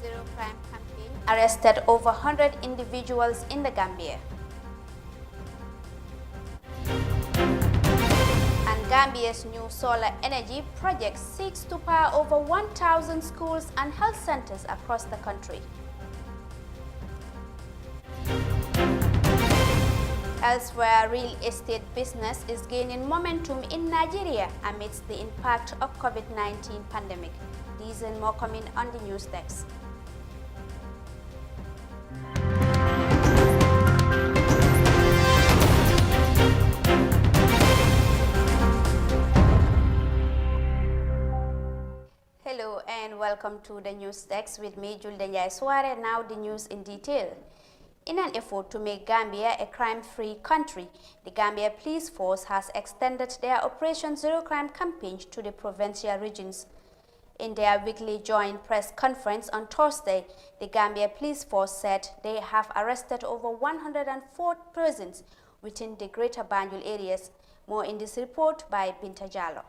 Zero Crime campaign arrested over 100 individuals in the Gambia. And Gambia's new solar energy project seeks to power over 1,000 schools and health centers across the country. Elsewhere, real estate business is gaining momentum in Nigeria amidst the impact of COVID-19 pandemic. These and more coming on the news desk. Hello and welcome to the news desk with me, Juldenjai Suare. Now the news in detail. In an effort to make Gambia a crime-free country, the Gambia Police Force has extended their Operation Zero Crime campaign to the provincial regions. In their weekly joint press conference on Thursday, the Gambia Police Force said they have arrested over 104 persons within the Greater Banjul areas. More in this report by Binta Jallo.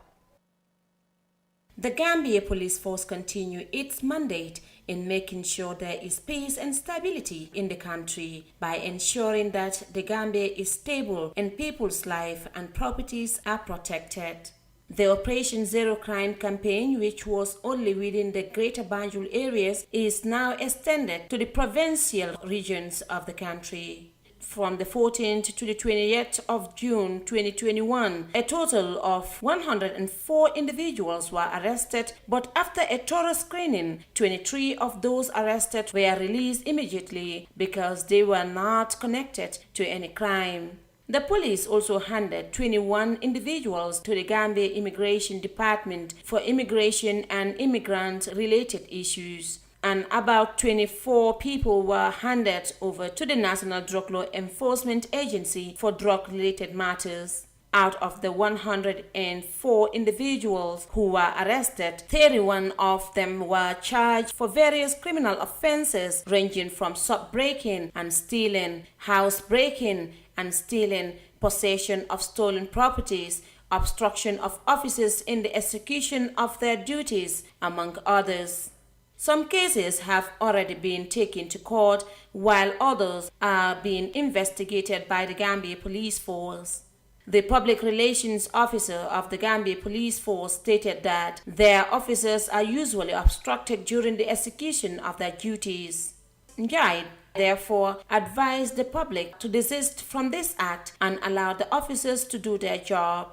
The Gambia Police Force continue its mandate in making sure there is peace and stability in the country by ensuring that the Gambia is stable and people's life and properties are protected. The Operation Zero Crime campaign, which was only within the Greater Banjul areas, is now extended to the provincial regions of the country. From the 14th to the 20th of June 2021, a total of 104 individuals were arrested, but after a thorough screening, 23 of those arrested were released immediately because they were not connected to any crime. The police also handed 21 individuals to the Gambia Immigration Department for immigration and immigrant-related issues, and about 24 people were handed over to the National Drug Law Enforcement Agency for drug-related matters. Out of the 104 individuals who were arrested, 31 of them were charged for various criminal offenses ranging from sub-breaking and stealing, house-breaking and stealing, possession of stolen properties, obstruction of officers in the execution of their duties, among others. Some cases have already been taken to court, while others are being investigated by the Gambia Police Force. The public relations officer of the Gambia Police Force stated that their officers are usually obstructed during the execution of their duties. Njai therefore advised the public to desist from this act and allow the officers to do their job.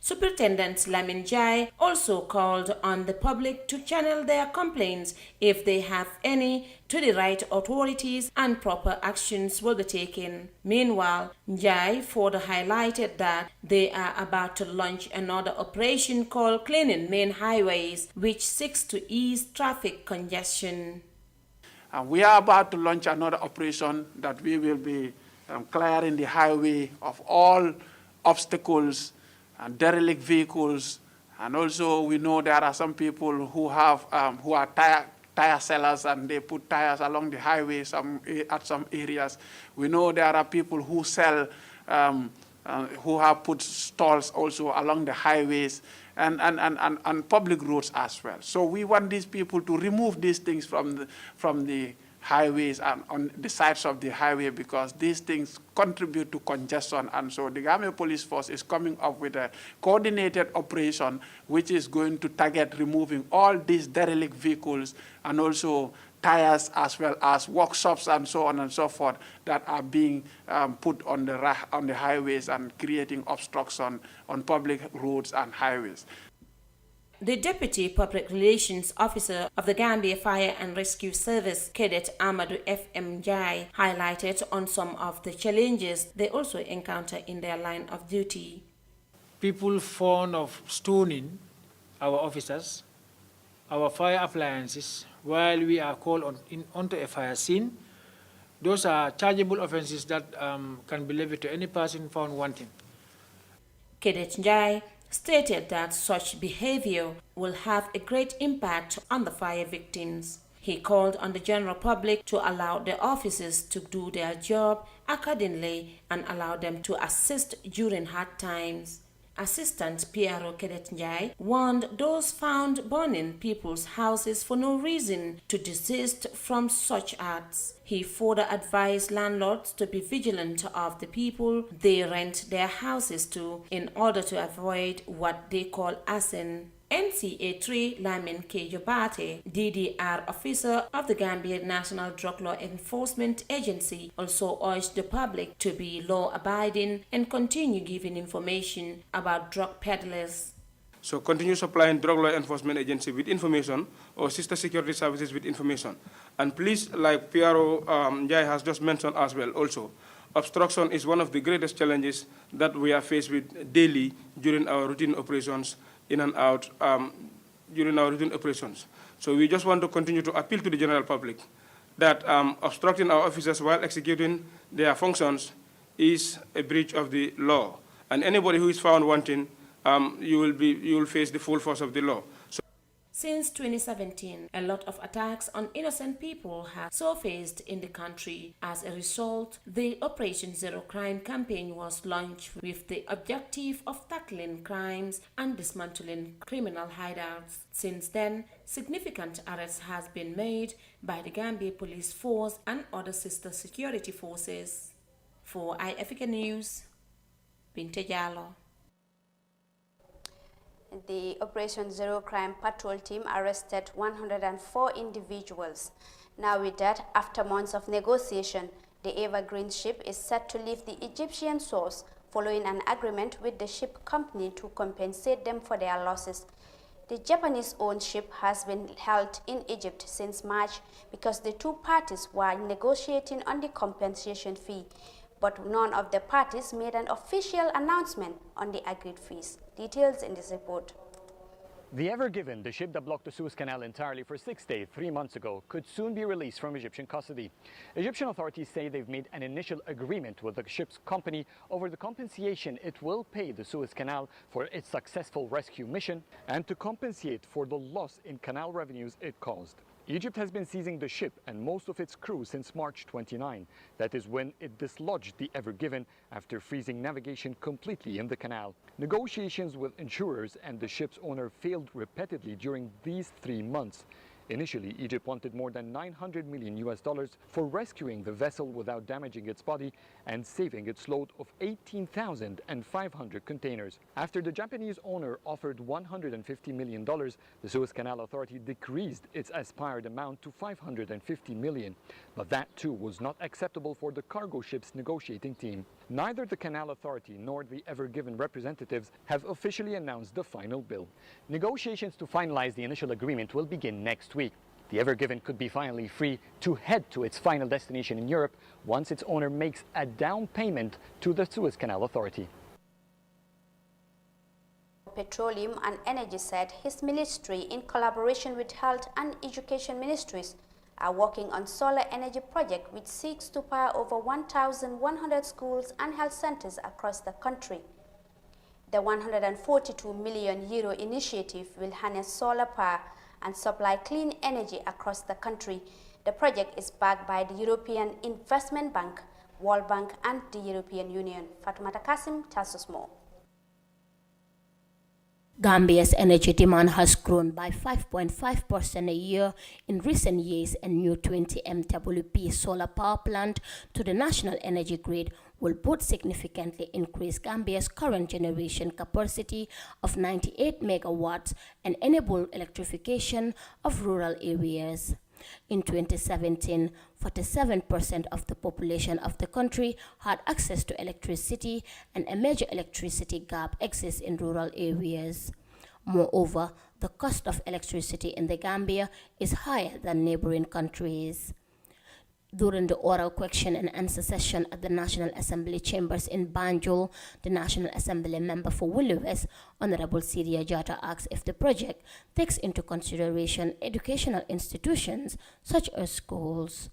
Superintendent Lamin Jai also called on the public to channel their complaints, if they have any, to the right authorities and proper actions will be taken. Meanwhile, Jai further highlighted that they are about to launch another operation called Cleaning Main Highways, which seeks to ease traffic congestion. We are about to launch another operation that we will be clearing the highway of all obstacles and derelict vehicles, and also we know there are some people who have who are tire sellers, and they put tires along the highway at some areas. We know there are people who sell who have put stalls also along the highways and public roads as well. So we want these people to remove these things from the highways and on the sides of the highway, because these things contribute to congestion. And so the Gambia Police Force is coming up with a coordinated operation which is going to target removing all these derelict vehicles and also tires, as well as workshops and so on and so forth, that are being put on the highways and creating obstruction on public roads and highways. The Deputy Public Relations Officer of the Gambia Fire and Rescue Service, Cadet Amadou F.M. Jai, highlighted on some of the challenges they also encounter in their line of duty. People fond of stoning our officers, our fire appliances, while we are called onto a fire scene. Those are chargeable offenses that can be levied to any person found wanting. Cadet Jai stated that such behavior will have a great impact on the fire victims. He called on the general public to allow the officers to do their job accordingly and allow them to assist during hard times. Assistant Piero Kedet Njai warned those found burning people's houses for no reason to desist from such acts. He further advised landlords to be vigilant of the people they rent their houses to in order to avoid what they call arson. NCA3 Lamin Kejobate, DDR officer of the Gambia National Drug Law Enforcement Agency, also urged the public to be law-abiding and continue giving information about drug peddlers. So continue supplying Drug Law Enforcement Agency with information or sister security services with information. And please, like Piero Njai has just mentioned as well also, obstruction is one of the greatest challenges that we are faced with daily during our routine operations in and out during our routine operations. So we just want to continue to appeal to the general public that obstructing our officers while executing their functions is a breach of the law. And anybody who is found wanting, you will face the full force of the law. Since 2017, a lot of attacks on innocent people have surfaced in the country. As a result, the Operation Zero Crime campaign was launched with the objective of tackling crimes and dismantling criminal hideouts. Since then, significant arrests have been made by the Gambia Police Force and other sister security forces. For iAfrica News, Binte Jallo. The Operation Zero Crime Patrol team arrested 104 individuals. Now with that, after months of negotiation, the Evergreen ship is set to leave the Egyptian shores following an agreement with the ship company to compensate them for their losses. The Japanese-owned ship has been held in Egypt since March because the two parties were negotiating on the compensation fee, but none of the parties made an official announcement on the agreed fees. Details in this report. The Ever Given, the ship that blocked the Suez Canal entirely for 6 days 3 months ago, could soon be released from Egyptian custody. Egyptian authorities say they've made an initial agreement with the ship's company over the compensation it will pay the Suez Canal for its successful rescue mission and to compensate for the loss in canal revenues it caused. Egypt has been seizing the ship and most of its crew since March 29. That is when it dislodged the Ever Given after freezing navigation completely in the canal. Negotiations with insurers and the ship's owner failed repeatedly during these 3 months. Initially, Egypt wanted more than $900 million for rescuing the vessel without damaging its body and saving its load of 18,500 containers. After the Japanese owner offered $150 million, the Suez Canal Authority decreased its aspired amount to $550 million. But that too was not acceptable for the cargo ship's negotiating team. Neither the Canal Authority nor the Ever Given representatives have officially announced the final bill. Negotiations to finalize the initial agreement will begin next week. The Ever Given could be finally free to head to its final destination in Europe once its owner makes a down payment to the Suez Canal Authority. Petroleum and Energy said his ministry, in collaboration with Health and Education Ministries, are working on solar energy project which seeks to power over 1,100 schools and health centers across the country. The €142 million initiative will harness solar power and supply clean energy across the country. The project is backed by the European Investment Bank, World Bank and the European Union. Fatoumata Kasim tells us more. Gambia's energy demand has grown by 5.5% a year in recent years. A new 20 MWP solar power plant to the national energy grid will both significantly increase Gambia's current generation capacity of 98 megawatts and enable electrification of rural areas. In 2017, 47% of the population of the country had access to electricity, and a major electricity gap exists in rural areas. Moreover, the cost of electricity in the Gambia is higher than neighboring countries. During the oral question and answer session at the National Assembly chambers in Banjul, the National Assembly member for Woolly West, Honorable Sidia Jata, asked if the project takes into consideration educational institutions such as schools.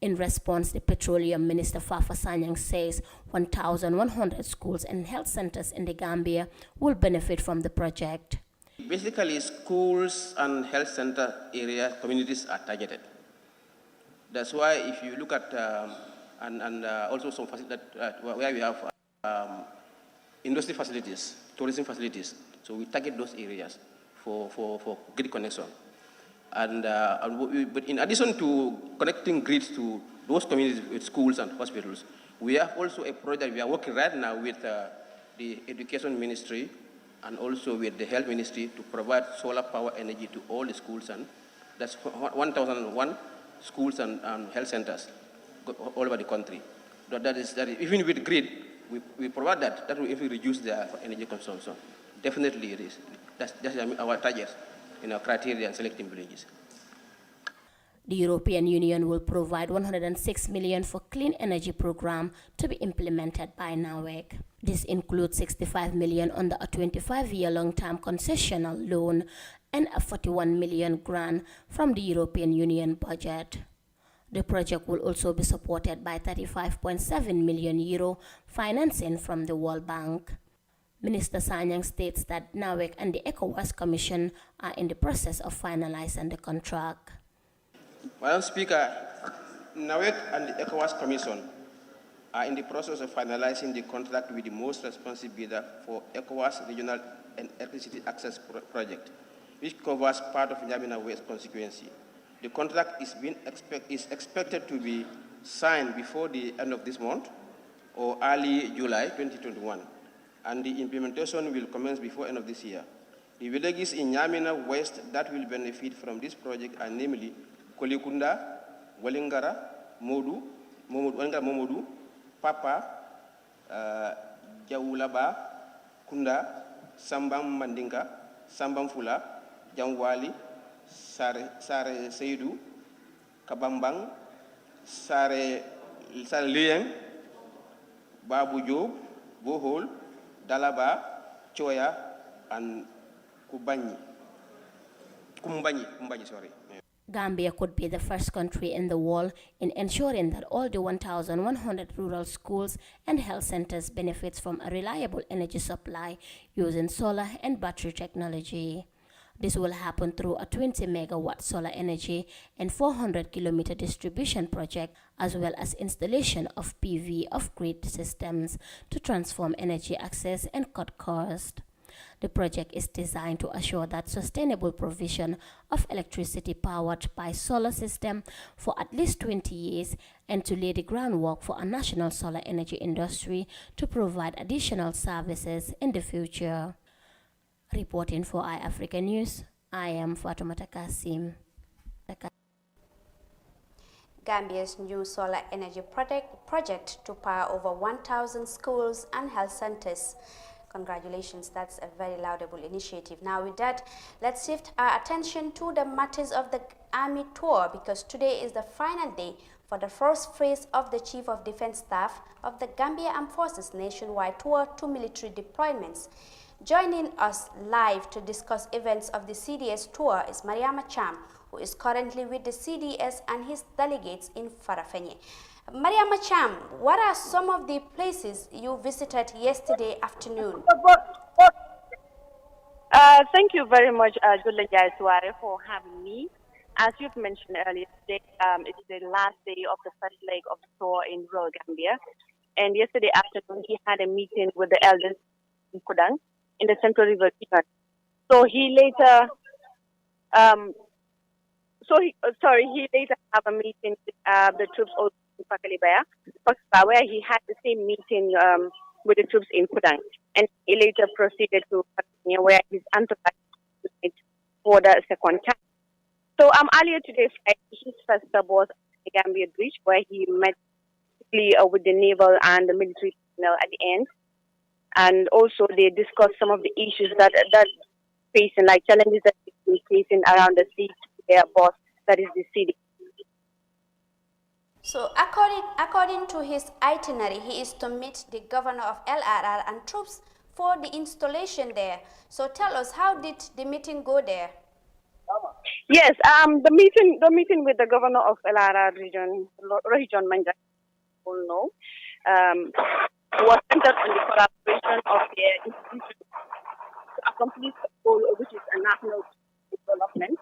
In response, the Petroleum Minister Fafa Sanyang says 1,100 schools and health centers in the Gambia will benefit from the project. Basically, schools and health center area communities are targeted. That's why if you look at, also some facilities where we have industry facilities, tourism facilities. So we target those areas for grid connection. But in addition to connecting grids to those communities with schools and hospitals, we have also a project we are working right now with the Education Ministry and also with the Health Ministry to provide solar power energy to all the schools, and that's 1,001 schools and health centers all over the country. That is even with grid, we provide that. That will even reduce their energy consumption. Definitely it is. That's our target in our criteria and selecting villages. The European Union will provide 106 million for clean energy program to be implemented by NAWEC. This includes 65 million under a 25-year long-term concessional loan and a 41 million grant from the European Union budget. The project will also be supported by 35.7 million euro financing from the World Bank. Minister Sanyang states that NAWEC and the ECOWAS Commission are in the process of finalizing the contract. Madam Speaker, NAWEC and the ECOWAS Commission are in the process of finalizing the contract with the most responsive bidder for ECOWAS Regional and Electricity Access Project, which covers part of Nyamina West constituency. The contract is expected to be signed before the end of this month or early July 2021, and the implementation will commence before end of this year. The villages in Nyamina West that will benefit from this project are namely Kolikunda, Walingara, Momodu, Papa, Jaulaba, Kunda, Sambam Mandinka, Sambam Fula, Jangwali, Sare Seidu, Kabambang, Sare Lieng, Babu Job, Bohol, Dalaba, Choya, and Kumbanyi, sorry. Gambia could be the first country in the world in ensuring that all the 1,100 rural schools and health centers benefits from a reliable energy supply using solar and battery technology. This will happen through a 20 megawatt solar energy and 400 kilometer distribution project, as well as installation of PV off-grid systems to transform energy access and cut cost. The project is designed to assure that sustainable provision of electricity powered by solar system for at least 20 years and to lay the groundwork for a national solar energy industry to provide additional services in the future. Reporting for iAfrica News, I am Fatoumata Kasim. Gambia's new solar energy project to power over 1,000 schools and health centers. Congratulations, that's a very laudable initiative. Now with that, let's shift our attention to the matters of the Army tour, because today is the final day for the first phase of the Chief of Defense Staff of the Gambia Armed Forces nationwide tour to military deployments. Joining us live to discuss events of the CDS tour is Mariama Cham, who is currently with the CDS and his delegates in Farafenni. Mariama Cham, what are some of the places you visited yesterday afternoon? Thank you very much, Julia Suare, for having me. As you've mentioned earlier today, it's the last day of the first leg of the tour in rural Gambia. And yesterday afternoon, he had a meeting with the elders in Kudang in the Central River region. So he later, he later have a meeting with the troops also in Pakalibaya, where he had the same meeting with the troops in Kudang. And he later proceeded to Pakistan, where his entourage for the second time. So earlier today, his first stop was at the Gambia Bridge, where he met with the naval and the military personnel at the end. And also they discussed some of the issues that facing, like challenges that they're facing around the city, their boss, that is the city. So according to his itinerary, he is to meet the governor of LRR and troops for the installation there. So tell us, how did the meeting go there? Yes, the meeting with the governor of LRR region Manja, all know, was centered on the collaboration of their institutions to accomplish the goal, which is a national development.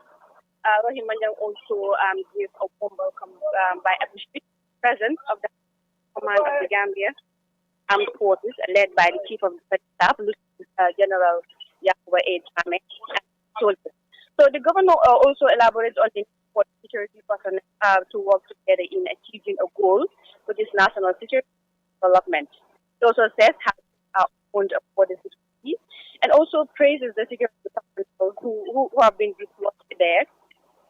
Rohim Manjang also gave a warm welcome by appreciating the presence of the command of the Gambia armed forces led by the Chief of the Staff, General Yakuba A. Jame, and soldiers. So the governor also elaborates on the need for security personnel to work together in achieving a goal, which is national security development. It also says how owned for the security, and also praises the security personnel who have been deployed there,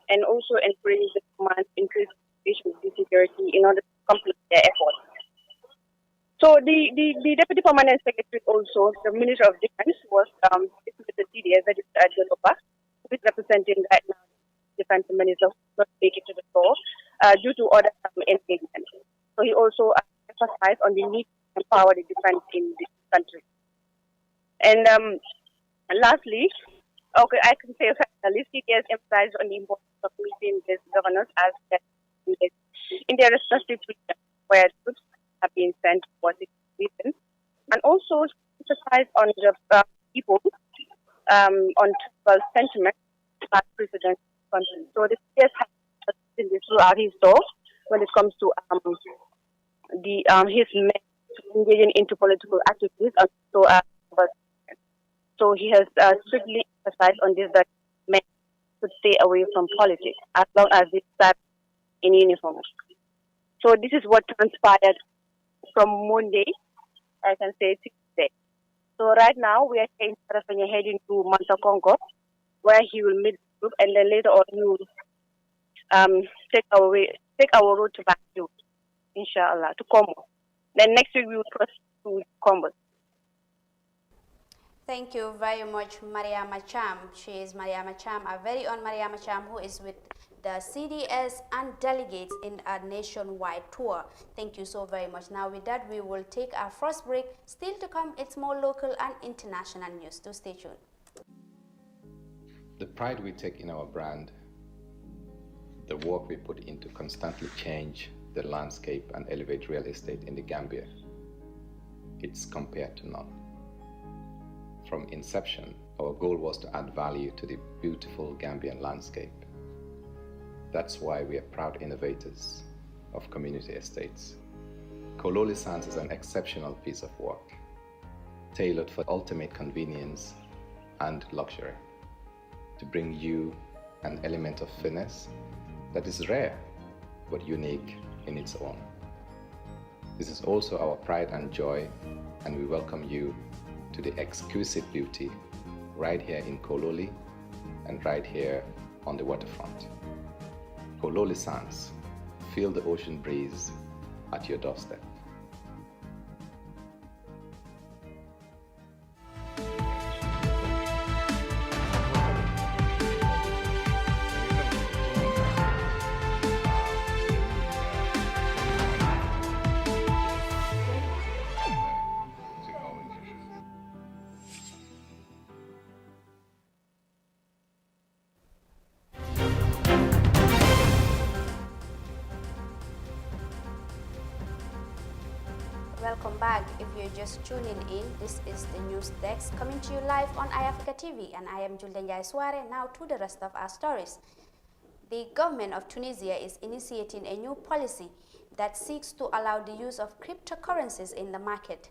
and also encourages the command to increase the security in order to complete their efforts. So the Deputy Permanent Secretary also, the Minister of Defense, was with the CDS, that is at Yoruba, who is representing right now the Defense Minister, who not make it to the floor due to other engagement. So he also emphasized on the need to empower the defense in this country. And lastly, okay, I can say finally, CDS emphasized on the importance of meeting these governors as in their respective regions where troops have been sent for this reason, and also emphasize on the people on tribal sentiment as president country. So the CS has been this throughout his talk when it comes to his men engaging into political activities, and so he has strictly emphasized on this that men should stay away from politics as long as they start in uniform. So this is what transpired from Monday, I can say Tuesday. So right now we are heading to Manta Congo, where he will meet the group, and then later on he will take our road to Banjul, inshallah, to Congo. Then next week we will proceed to Congo. Thank you very much, Mariama Cham. She is Mariama Cham, our very own Mariama Cham, who is with the CDS and delegates in a nationwide tour. Thank you so very much. Now with that, we will take our first break. Still to come, it's more local and international news. Do stay tuned. The pride we take in our brand, the work we put into constantly change the landscape and elevate real estate in the Gambia, it's compared to none. From inception, our goal was to add value to the beautiful Gambian landscape. That's why we are proud innovators of community estates. Kololi Sands is an exceptional piece of work, tailored for ultimate convenience and luxury, to bring you an element of finesse that is rare but unique in its own. This is also our pride and joy, and we welcome you to the exquisite beauty right here in Kololi and right here on the waterfront. Kololi Sands, feel the ocean breeze at your doorstep. Welcome back. If you're just tuning in, this is the news desk coming to you live on iAfrica TV, and I am Julden Suare. Now to the rest of our stories. The government of Tunisia is initiating a new policy that seeks to allow the use of cryptocurrencies in the market.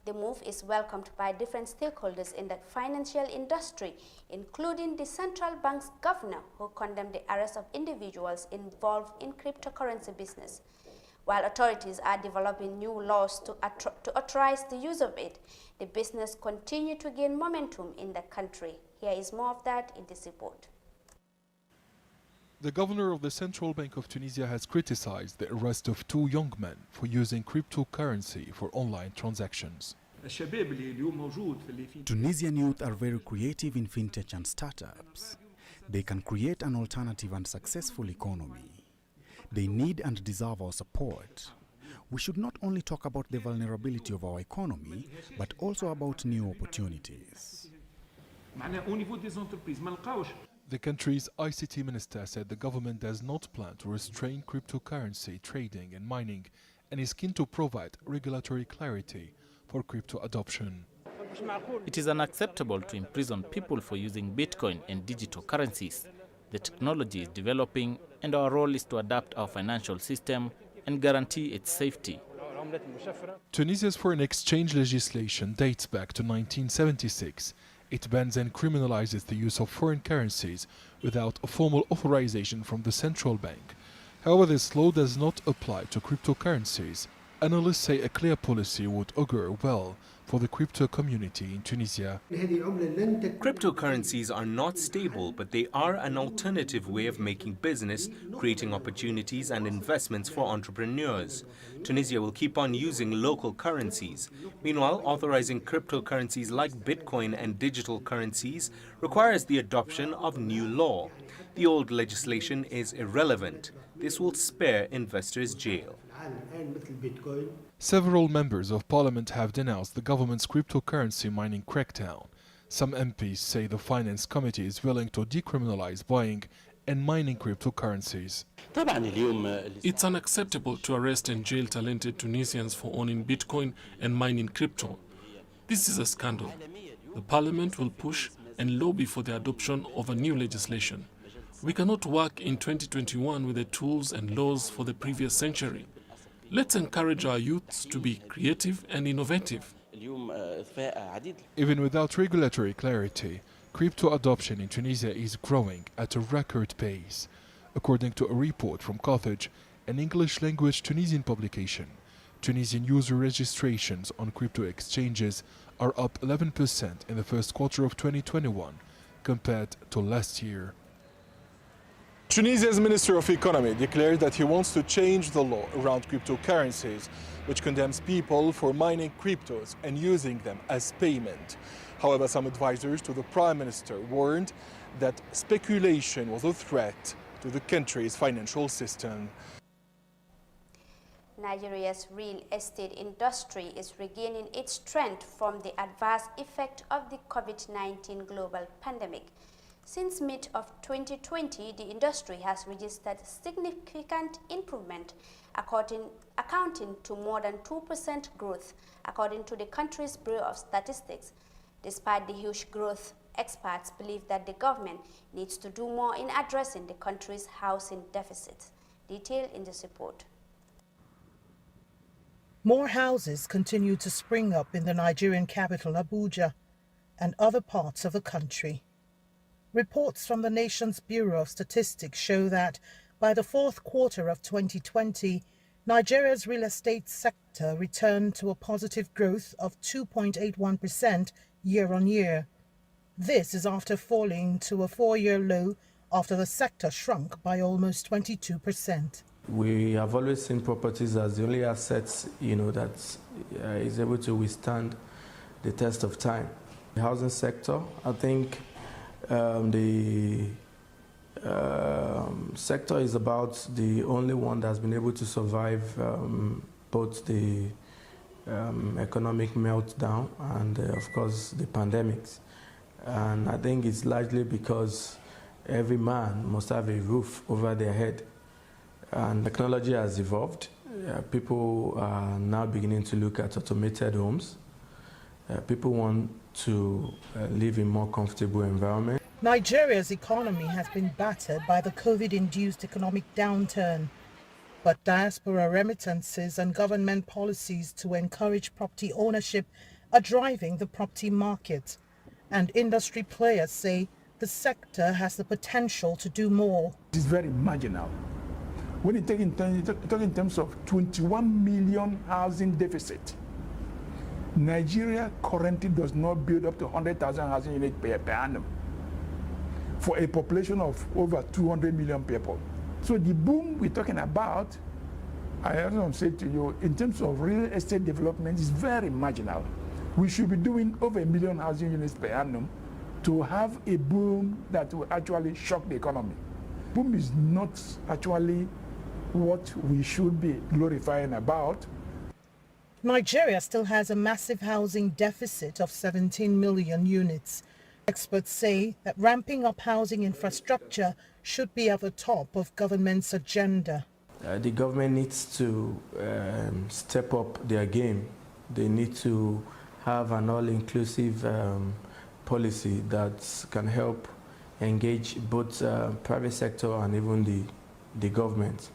The move is welcomed by different stakeholders in the financial industry, including the central bank's governor, who condemned the arrest of individuals involved in cryptocurrency business. While authorities are developing new laws to authorize the use of it, the business continues to gain momentum in the country. Here is more of that in this report. The governor of the Central Bank of Tunisia has criticized the arrest of 2 young men for using cryptocurrency for online transactions. Tunisian youth are very creative in fintech and startups. They can create an alternative and successful economy. They need and deserve our support. We should not only talk about the vulnerability of our economy, but also about new opportunities. The country's ICT minister said the government does not plan to restrain cryptocurrency trading and mining, and is keen to provide regulatory clarity for crypto adoption. It is unacceptable to imprison people for using Bitcoin and digital currencies. The technology is developing, and our role is to adapt our financial system and guarantee its safety. Tunisia's foreign exchange legislation dates back to 1976. It bans and criminalizes the use of foreign currencies without a formal authorization from the central bank. However, this law does not apply to cryptocurrencies. Analysts say a clear policy would augur well for the crypto community in Tunisia. Cryptocurrencies are not stable, but they are an alternative way of making business, creating opportunities and investments for entrepreneurs. Tunisia will keep on using local currencies. Meanwhile, authorizing cryptocurrencies like Bitcoin and digital currencies requires the adoption of new law. The old legislation is irrelevant. This will spare investors jail. Several members of parliament have denounced the government's cryptocurrency mining crackdown. Some MPs say the finance committee is willing to decriminalize buying and mining cryptocurrencies. It's unacceptable to arrest and jail talented Tunisians for owning Bitcoin and mining crypto. This is a scandal. The parliament will push and lobby for the adoption of a new legislation. We cannot work in 2021 with the tools and laws for the previous century. Let's encourage our youths to be creative and innovative. Even without regulatory clarity, crypto adoption in Tunisia is growing at a record pace. According to a report from Carthage, an English-language Tunisian publication, Tunisian user registrations on crypto exchanges are up 11% in the first quarter of 2021 compared to last year. Tunisia's Minister of Economy declared that he wants to change the law around cryptocurrencies, which condemns people for mining cryptos and using them as payment. However, some advisors to the Prime Minister warned that speculation was a threat to the country's financial system. Nigeria's real estate industry is regaining its strength from the adverse effect of the COVID-19 global pandemic. Since mid-2020, the industry has registered significant improvement, accounting to more than 2% growth, according to the country's Bureau of Statistics. Despite the huge growth, experts believe that the government needs to do more in addressing the country's housing deficit. Detail in this report. More houses continue to spring up in the Nigerian capital, Abuja, and other parts of the country. Reports from the nation's Bureau of Statistics show that by the fourth quarter of 2020, Nigeria's real estate sector returned to a positive growth of 2.81% year-on-year. This is after falling to a four-year low after the sector shrunk by almost 22%. We have always seen properties as the only assets, that is able to withstand the test of time. The housing sector, I think, the sector is about the only one that's been able to survive both the economic meltdown and, of course, the pandemics. And I think it's largely because every man must have a roof over their head. And technology has evolved. People are now beginning to look at automated homes. People want to live in more comfortable environment. Nigeria's economy has been battered by the COVID-induced economic downturn, but diaspora remittances and government policies to encourage property ownership are driving the property market, and industry players say the sector has the potential to do more. It is very marginal. When you talk in terms of 21 million housing deficit, Nigeria currently does not build up to 100,000 housing units per annum for a population of over 200 million people. So the boom we're talking about, I also say to you, in terms of real estate development, is very marginal. We should be doing over 1 million housing units per annum to have a boom that will actually shock the economy. Boom is not actually what we should be glorifying about. Nigeria still has a massive housing deficit of 17 million units. Experts say that ramping up housing infrastructure should be at the top of government's agenda. The government needs to step up their game. They need to have an all-inclusive policy that can help engage both private sector and even the government.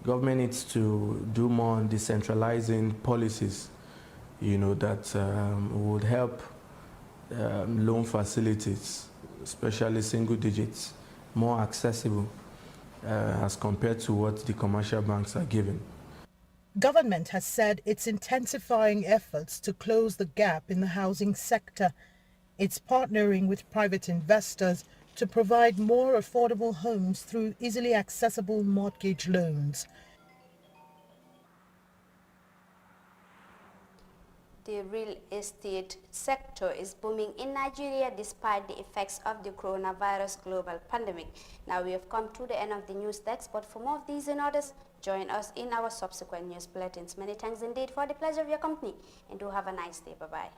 Government needs to do more on decentralizing policies, that would help loan facilities, especially single digits, more accessible as compared to what the commercial banks are giving. Government has said it's intensifying efforts to close the gap in the housing sector. It's partnering with private investors to provide more affordable homes through easily accessible mortgage loans. The real estate sector is booming in Nigeria despite the effects of the coronavirus global pandemic. Now we have come to the end of the news text, but for more of these and others, join us in our subsequent news bulletins. Many thanks indeed for the pleasure of your company, and do have a nice day. Bye-bye.